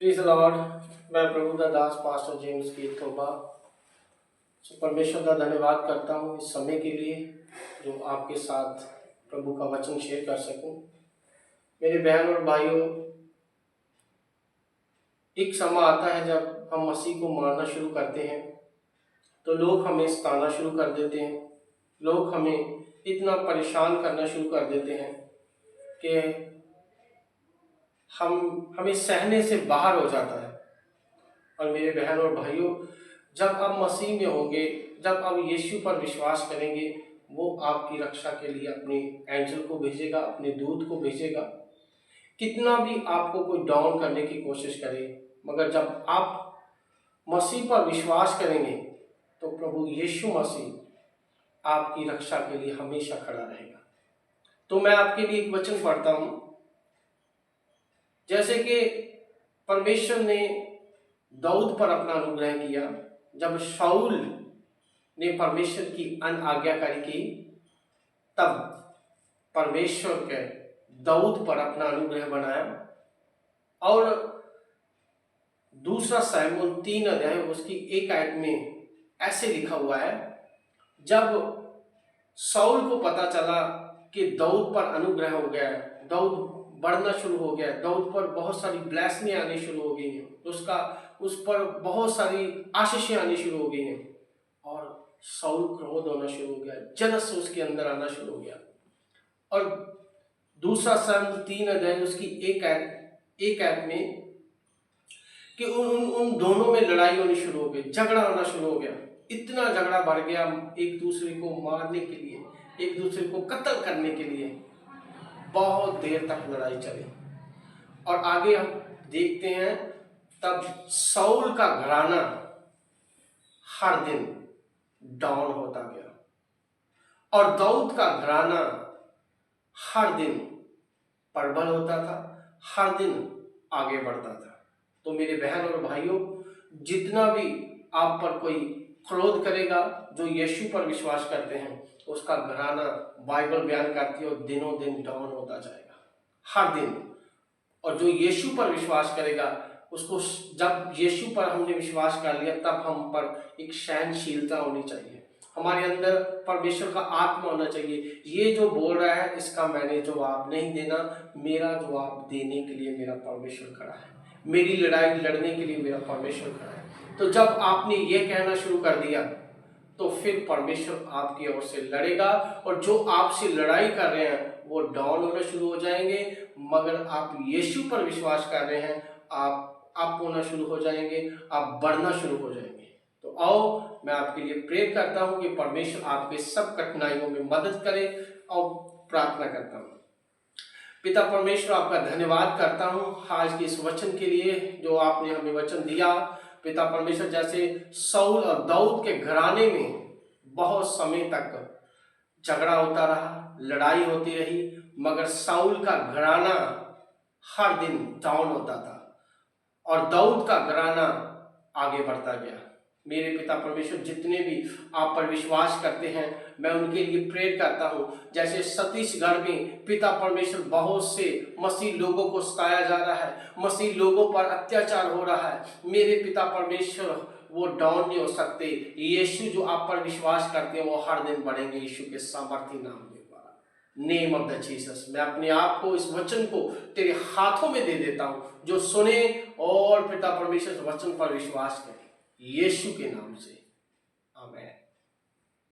Please Lord, मैं प्रभु का दास pastor James की तोबा परमेश्वर का धन्यवाद करता हूँ इस समय के लिए जो आपके साथ प्रभु का वचन शेयर कर सकूं। मेरे बहन और भाइयों, एक समय आता है जब हम मसीह को मानना शुरू करते हैं तो लोग हमें सताना शुरू कर देते हैं। लोग हमें इतना परेशान करना शुरू कर देते हैं कि हमें सहने से बाहर हो जाता है। और मेरे बहन और भाइयों, जब आप मसीह में होंगे, जब आप यीशु पर विश्वास करेंगे, वो आपकी रक्षा के लिए अपने एंजल को भेजेगा, अपने दूत को भेजेगा। कितना भी आपको कोई डाउन करने की कोशिश करे, मगर जब आप मसीह पर विश्वास करेंगे तो प्रभु यीशु मसीह आपकी रक्षा के लिए हमेशा खड़ा रहेगा। तो मैं आपके लिए एक वचन पढ़ता हूं। जैसे कि परमेश्वर ने दाऊद पर अपना अनुग्रह किया, जब शाऊल ने परमेश्वर की अनाज्ञाकारी की, तब परमेश्वर के दाऊद पर अपना अनुग्रह बनाया। और दूसरा शमूएल 3 अध्याय उसकी 1 आयत में ऐसे लिखा हुआ है, जब शाऊल को पता चला कि दाऊद पर अनुग्रह हो गया, दाऊद बढ़ना शुरू हो गया, दाऊद पर बहुत सारी ब्लेसिंग आनी शुरू हो गई हैं, उस पर बहुत सारी आशीषें आनी शुरू हो गई हैं, और शाऊल क्रोध होना शुरू हो गया, जलस उसके अंदर आना शुरू हो गया। और दूसरा शमूएल 3 अध्याय उसकी 1 आयत में कि उन दोनों में लड़ाई होनी शुरू हो गई, झगड़ा होना शुरू हो गया। इतना झगड़ा बढ़ गया, एक दूसरे को मारने के लिए, एक दूसरे को कत्ल करने के लिए बहुत देर तक लड़ाई चली। और आगे हम देखते हैं, तब शाऊल का घराना हर दिन डाउन होता गया और दाऊद का घराना हर दिन प्रबल होता था, हर दिन आगे बढ़ता था। तो मेरे बहन और भाइयों, जितना भी आप पर कोई क्रोध करेगा, जो यीशु पर विश्वास करते हैं, उसका घराना बाइबल बयान करती है और दिनों दिन डाउन होता जाएगा, हर दिन। और जो यीशु पर विश्वास करेगा, उसको, जब यीशु पर हमने विश्वास कर लिया, तब हम पर एक सहनशीलता होनी चाहिए, हमारे अंदर परमेश्वर का आत्मा होना चाहिए। ये जो बोल रहा है, इसका मैंने जवाब नहीं देना, मेरा जवाब देने के लिए मेरा परमेश्वर खड़ा है, मेरी लड़ाई लड़ने के लिए मेरा परमेश्वर खड़ा है। तो जब आपने ये कहना शुरू कर दिया, तो फिर परमेश्वर आपकी ओर से लड़ेगा, और जो आपसे लड़ाई कर रहे हैं वो डाउन होना शुरू हो जाएंगे। मगर आप यीशु पर विश्वास कर रहे हैं, आप अप होना शुरू हो जाएंगे, आप बढ़ना शुरू हो जाएंगे। तो आओ, मैं आपके लिए प्रेयर करता हूं कि परमेश्वर आपके सब कठिनाइयों में मदद करे, और प्रार्थना करता हूं। पिता परमेश्वर, आपका धन्यवाद करता हूं आज के इस वचन के लिए जो आपने हमें वचन दिया। पिता परमेश्वर, जैसे शाऊल और दाऊद के घराने में बहुत समय तक झगड़ा होता रहा, लड़ाई होती रही, मगर शाऊल का घराना हर दिन डाउन होता था और दाऊद का घराना आगे बढ़ता गया। मेरे पिता परमेश्वर, जितने भी आप पर विश्वास करते हैं, मैं उनके लिए प्रेयर करता हूं। जैसे छत्तीसगढ़ में पिता परमेश्वर बहुत से मसीह लोगों को सताया जा रहा है, मसीह लोगों पर अत्याचार हो रहा है, मेरे पिता परमेश्वर वो डाउन नहीं हो सकते। यीशु जो आप पर विश्वास करते हैं, वो हर दिन बढ़ेंगे यीशु के सामर्थी नाम में। नेम ऑफ द जीसस, मैं अपने आप को, इस वचन को तेरे हाथों में दे देता हूं, जो सुने और पिता परमेश्वर वचन पर विश्वास करें, यीशु के नाम से।